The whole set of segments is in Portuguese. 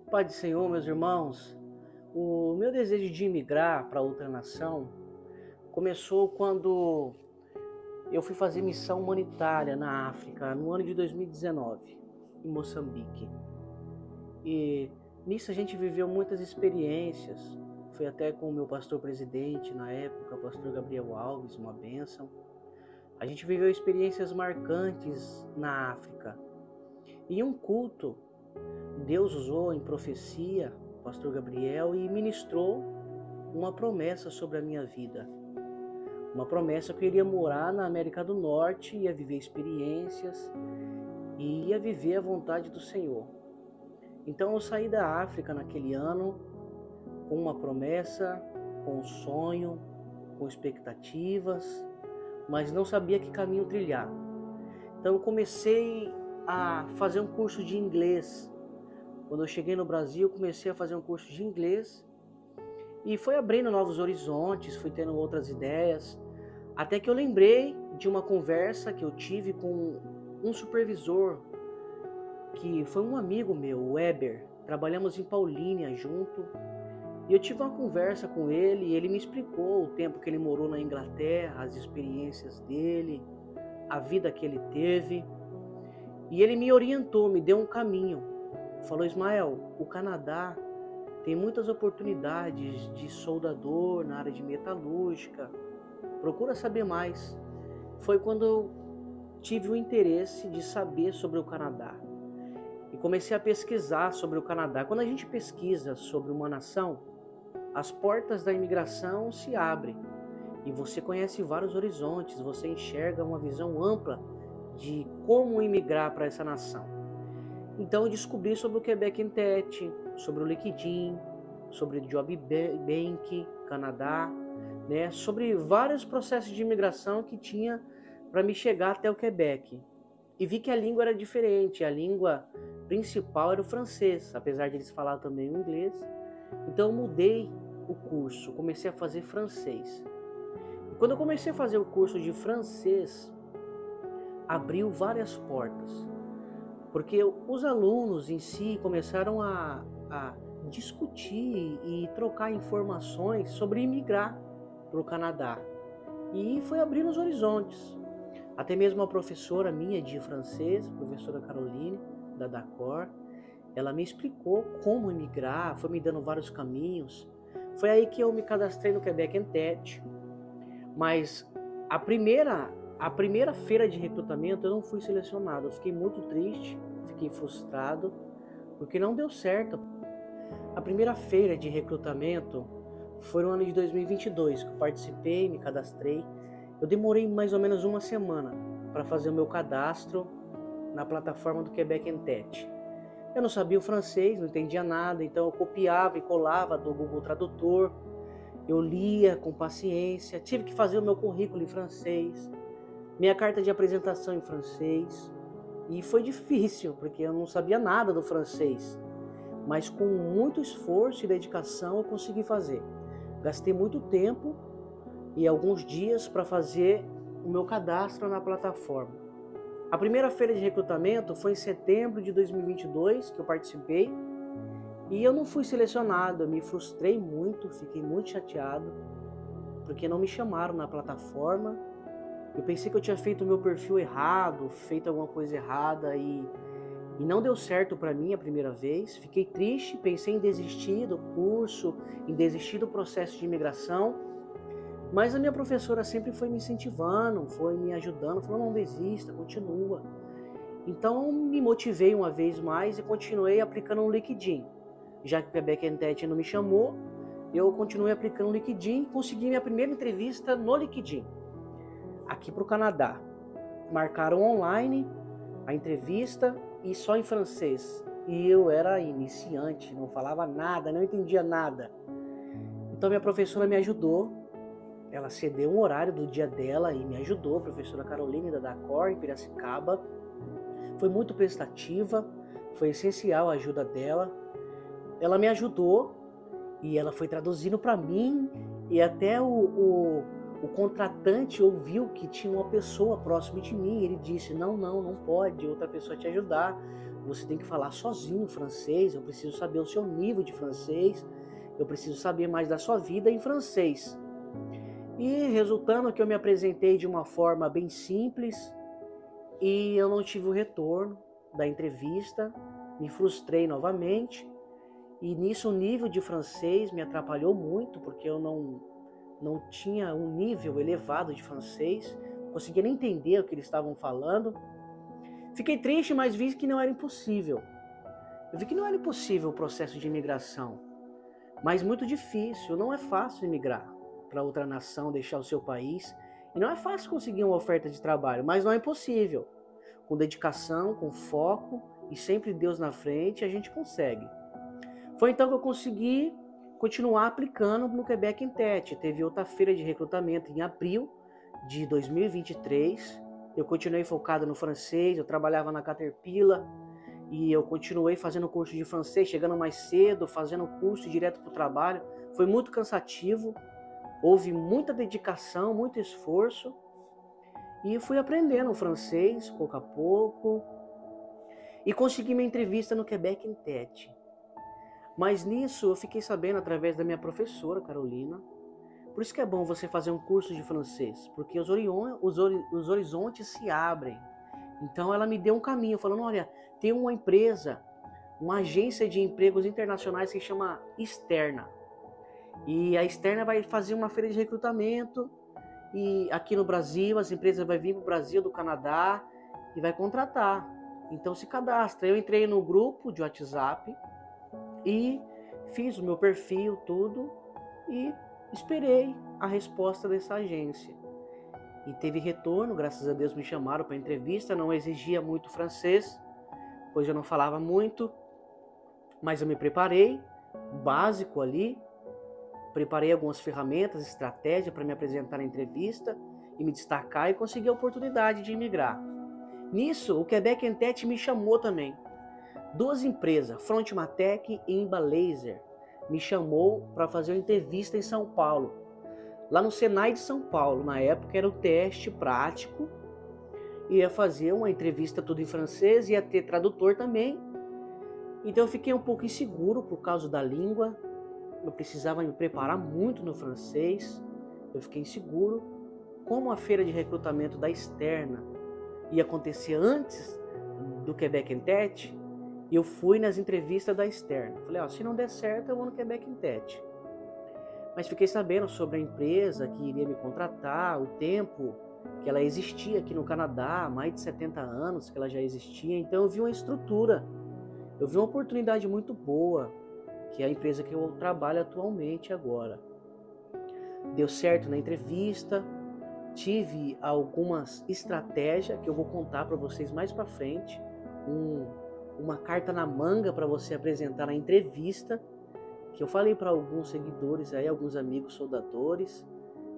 Pai do Senhor, meus irmãos, o meu desejo de imigrar para outra nação começou quando eu fui fazer missão humanitária na África, no ano de 2019, em Moçambique. E nisso a gente viveu muitas experiências. Foi até com o meu pastor presidente na época, o pastor Gabriel Alves, uma bênção. A gente viveu experiências marcantes na África. Em um culto, Deus usou em profecia o pastor Gabriel e ministrou uma promessa sobre a minha vida. Uma promessa que eu iria morar na América do Norte, ia viver experiências e ia viver a vontade do Senhor. Então eu saí da África naquele ano com uma promessa, com um sonho, com expectativas, mas não sabia que caminho trilhar. Então eu comecei a fazer um curso de inglês. Quando eu cheguei no Brasil, comecei a fazer um curso de inglês e foi abrindo novos horizontes, fui tendo outras ideias, até que eu lembrei de uma conversa que eu tive com um supervisor, que foi um amigo meu, o Weber. Trabalhamos em Paulínia junto e eu tive uma conversa com ele e ele me explicou o tempo que ele morou na Inglaterra, as experiências dele, a vida que ele teve. E ele me orientou, me deu um caminho. Falou: Ismael, o Canadá tem muitas oportunidades de soldador na área de metalúrgica. Procura saber mais. Foi quando eu tive o interesse de saber sobre o Canadá. E comecei a pesquisar sobre o Canadá. Quando a gente pesquisa sobre uma nação, as portas da imigração se abrem. E você conhece vários horizontes, você enxerga uma visão ampla de como imigrar para essa nação. Então eu descobri sobre o Quebec Entente, sobre o LinkedIn, sobre o Job Bank, Canadá, né? Sobre vários processos de imigração que tinha para me chegar até o Quebec. E vi que a língua era diferente, a língua principal era o francês, apesar de eles falar também o inglês. Então eu mudei o curso, comecei a fazer francês. E quando eu comecei a fazer o curso de francês, abriu várias portas. Porque os alunos em si começaram a discutir e trocar informações sobre imigrar para o Canadá. E foi abrindo os horizontes. Até mesmo a professora minha de francês, professora Caroline, da Dacor, ela me explicou como imigrar, foi me dando vários caminhos. Foi aí que eu me cadastrei no Quebec Entente. Mas a primeira feira de recrutamento eu não fui selecionado. Eu fiquei muito triste, fiquei frustrado, porque não deu certo. A primeira feira de recrutamento foi no ano de 2022, que eu participei, me cadastrei. Eu demorei mais ou menos uma semana para fazer o meu cadastro na plataforma do Quebec Entente. Eu não sabia o francês, não entendia nada, então eu copiava e colava do Google Tradutor. Eu lia com paciência, tive que fazer o meu currículo em francês, minha carta de apresentação em francês, e foi difícil, porque eu não sabia nada do francês, mas com muito esforço e dedicação eu consegui fazer. Gastei muito tempo e alguns dias para fazer o meu cadastro na plataforma. A primeira feira de recrutamento foi em setembro de 2022, que eu participei, e eu não fui selecionado, eu me frustrei muito, fiquei muito chateado, porque não me chamaram na plataforma. Eu pensei que eu tinha feito o meu perfil errado, feito alguma coisa errada e não deu certo para mim a primeira vez. Fiquei triste, pensei em desistir do curso, em desistir do processo de imigração, mas a minha professora sempre foi me incentivando, foi me ajudando, falou: não desista, continua. Então me motivei uma vez mais e continuei aplicando no LinkedIn. Já que o Quebec Entente não me chamou, eu continuei aplicando no LinkedIn e consegui minha primeira entrevista no LinkedIn, aqui para o Canadá. Marcaram online a entrevista e só em francês. E eu era iniciante, não falava nada, não entendia nada. Então minha professora me ajudou, ela cedeu um horário do dia dela e me ajudou, a professora Caroline da Dacor, em Piracicaba. Foi muito prestativa, foi essencial a ajuda dela. Ela me ajudou e ela foi traduzindo para mim e até o o contratante ouviu que tinha uma pessoa próxima de mim. Ele disse: não pode outra pessoa te ajudar. Você tem que falar sozinho francês. Eu preciso saber o seu nível de francês. Eu preciso saber mais da sua vida em francês. E resultando que eu me apresentei de uma forma bem simples e eu não tive o retorno da entrevista. Me frustrei novamente. E nisso o nível de francês me atrapalhou muito, porque eu não tinha um nível elevado de francês, não conseguia nem entender o que eles estavam falando. Fiquei triste, mas vi que não era impossível. Eu vi que não era impossível o processo de imigração, mas muito difícil. Não é fácil imigrar para outra nação, deixar o seu país. E não é fácil conseguir uma oferta de trabalho, mas não é impossível. Com dedicação, com foco e sempre Deus na frente, a gente consegue. Foi então que eu consegui continuar aplicando no Quebec Intet. Teve outra feira de recrutamento em abril de 2023. Eu continuei focado no francês, eu trabalhava na Caterpillar e eu continuei fazendo curso de francês, chegando mais cedo, fazendo curso direto para o trabalho. Foi muito cansativo, houve muita dedicação, muito esforço e fui aprendendo francês pouco a pouco e consegui minha entrevista no Quebec Intet. Mas nisso eu fiquei sabendo através da minha professora, Carolina. Por isso que é bom você fazer um curso de francês, porque os horizontes se abrem. Então ela me deu um caminho, falando: olha, tem uma empresa, uma agência de empregos internacionais que chama Externa. E a Externa vai fazer uma feira de recrutamento e aqui no Brasil, as empresas vão vir para o Brasil, do Canadá, e vai contratar. Então se cadastra. Eu entrei no grupo de WhatsApp e fiz o meu perfil, tudo, e esperei a resposta dessa agência. E teve retorno, graças a Deus me chamaram para entrevista. Não exigia muito francês, pois eu não falava muito, mas eu me preparei, básico ali, preparei algumas ferramentas, estratégia para me apresentar na entrevista e me destacar e conseguir a oportunidade de imigrar. Nisso, o Quebec Intet me chamou também. Duas empresas, Frontmatec e Embalaser, me chamou para fazer uma entrevista em São Paulo. Lá no Senai de São Paulo, na época era o teste prático, ia fazer uma entrevista tudo em francês, ia ter tradutor também. Então eu fiquei um pouco inseguro por causa da língua, eu precisava me preparar muito no francês, eu fiquei inseguro. Como a feira de recrutamento da Externa ia acontecer antes do Quebec Intet, e eu fui nas entrevistas da Externa. Falei: se não der certo, eu vou no Quebec Intet. Mas fiquei sabendo sobre a empresa que iria me contratar, o tempo que ela existia aqui no Canadá, há mais de 70 anos que ela já existia. Então eu vi uma estrutura, eu vi uma oportunidade muito boa, que é a empresa que eu trabalho atualmente agora. Deu certo na entrevista, tive algumas estratégias que eu vou contar para vocês mais para frente, uma carta na manga para você apresentar na entrevista, que eu falei para alguns seguidores aí, alguns amigos soldadores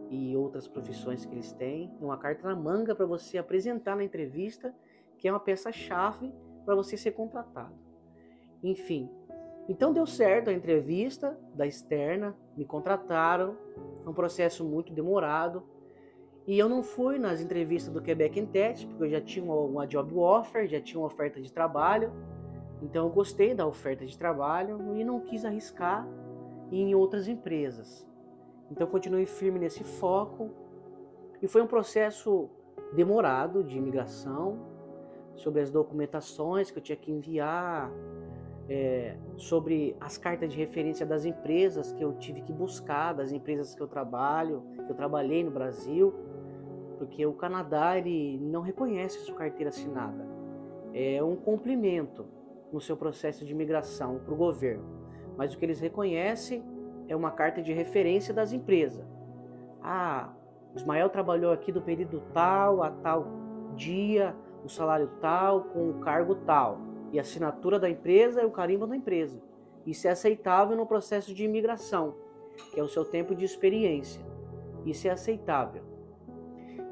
e outras profissões que eles têm, uma carta na manga para você apresentar na entrevista, que é uma peça-chave para você ser contratado. Enfim, então deu certo a entrevista da Externa, me contrataram, foi um processo muito demorado, e eu não fui nas entrevistas do Quebec Intet, porque eu já tinha uma job offer, já tinha uma oferta de trabalho. Então eu gostei da oferta de trabalho e não quis arriscar em outras empresas. Então eu continuei firme nesse foco. E foi um processo demorado de imigração, sobre as documentações que eu tinha que enviar, sobre as cartas de referência das empresas que eu tive que buscar, das empresas que eu trabalhei no Brasil, porque o Canadá ele não reconhece sua carteira assinada. É um cumprimento no seu processo de imigração para o governo. Mas o que eles reconhecem é uma carta de referência das empresas. O Ismael trabalhou aqui do período tal a tal dia, o salário tal, com o cargo tal. E a assinatura da empresa é o carimbo da empresa. Isso é aceitável no processo de imigração, que é o seu tempo de experiência. Isso é aceitável.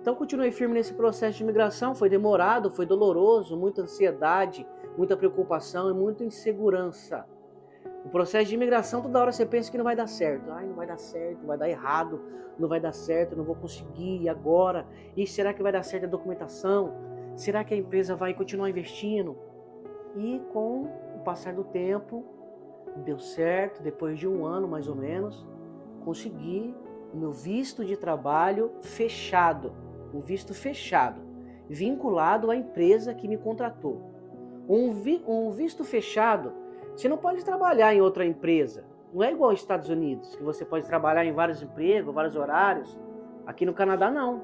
Então continuei firme nesse processo de imigração, foi demorado, foi doloroso, muita ansiedade, muita preocupação e muita insegurança. O processo de imigração, toda hora você pensa que não vai dar certo. Ai, não vai dar certo, vai dar errado, não vai dar certo, não vou conseguir, e agora? E será que vai dar certo a documentação? Será que a empresa vai continuar investindo? E com o passar do tempo, deu certo, depois de 1 ano mais ou menos, consegui o meu visto de trabalho fechado, um visto fechado, vinculado à empresa que me contratou. Um visto fechado, você não pode trabalhar em outra empresa. Não é igual aos Estados Unidos, que você pode trabalhar em vários empregos, vários horários. Aqui no Canadá, não.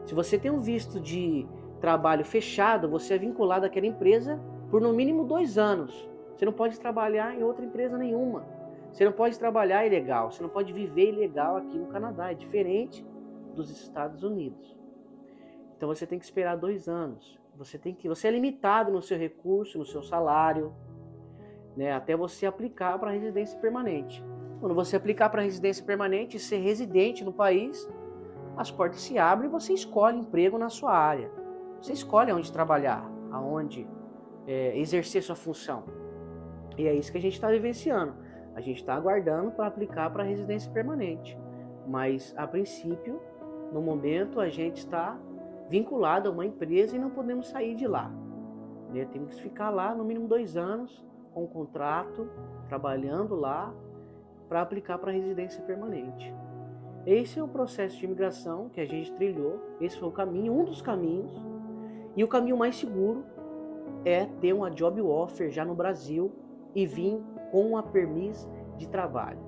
Se você tem um visto de trabalho fechado, você é vinculado àquela empresa por no mínimo 2 anos. Você não pode trabalhar em outra empresa nenhuma. Você não pode trabalhar ilegal. Você não pode viver ilegal aqui no Canadá. É diferente dos Estados Unidos. Então você tem que esperar 2 anos. Você é limitado no seu recurso, no seu salário, né, até você aplicar para residência permanente. Quando você aplicar para residência permanente e ser residente no país, as portas se abrem e você escolhe emprego na sua área. Você escolhe onde trabalhar, aonde exercer sua função. E é isso que a gente está vivenciando. A gente está aguardando para aplicar para residência permanente. Mas, a princípio, no momento, a gente está vinculado a uma empresa e não podemos sair de lá. Né? Temos que ficar lá no mínimo 2 anos com um contrato, trabalhando lá para aplicar para residência permanente. Esse é o processo de imigração que a gente trilhou. Esse foi o caminho, um dos caminhos. E o caminho mais seguro é ter uma job offer já no Brasil e vir com a permis de trabalho.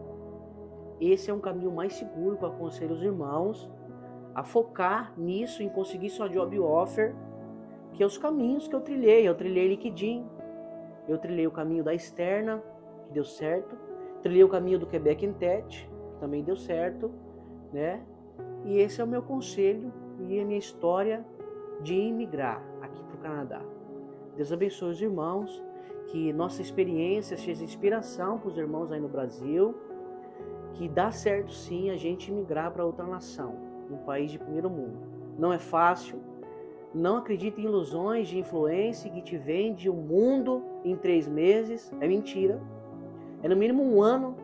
Esse é um caminho mais seguro que eu aconselho os irmãos a focar nisso, em conseguir sua job offer, que é os caminhos que eu trilhei. Eu trilhei LinkedIn, eu trilhei o caminho da externa, que deu certo, trilhei o caminho do Quebec Tech, que também deu certo, né? E esse é o meu conselho e a minha história de imigrar aqui para o Canadá. Deus abençoe os irmãos, que nossa experiência seja inspiração para os irmãos aí no Brasil, que dá certo sim a gente imigrar para outra nação, um país de primeiro mundo. Não é fácil, não acredite em ilusões de influência que te vende o mundo em 3 meses, é mentira. É no mínimo 1 ano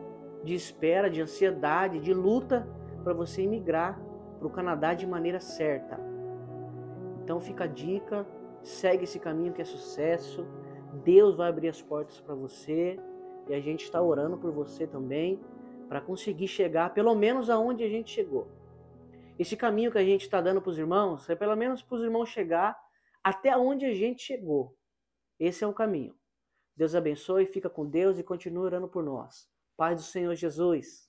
de espera, de ansiedade, de luta para você imigrar para o Canadá de maneira certa. Então fica a dica, segue esse caminho que é sucesso, Deus vai abrir as portas para você e a gente está orando por você também para conseguir chegar pelo menos aonde a gente chegou. Esse caminho que a gente está dando para os irmãos é pelo menos para os irmãos chegar até onde a gente chegou. Esse é o caminho. Deus abençoe, fica com Deus e continue orando por nós. Paz do Senhor Jesus.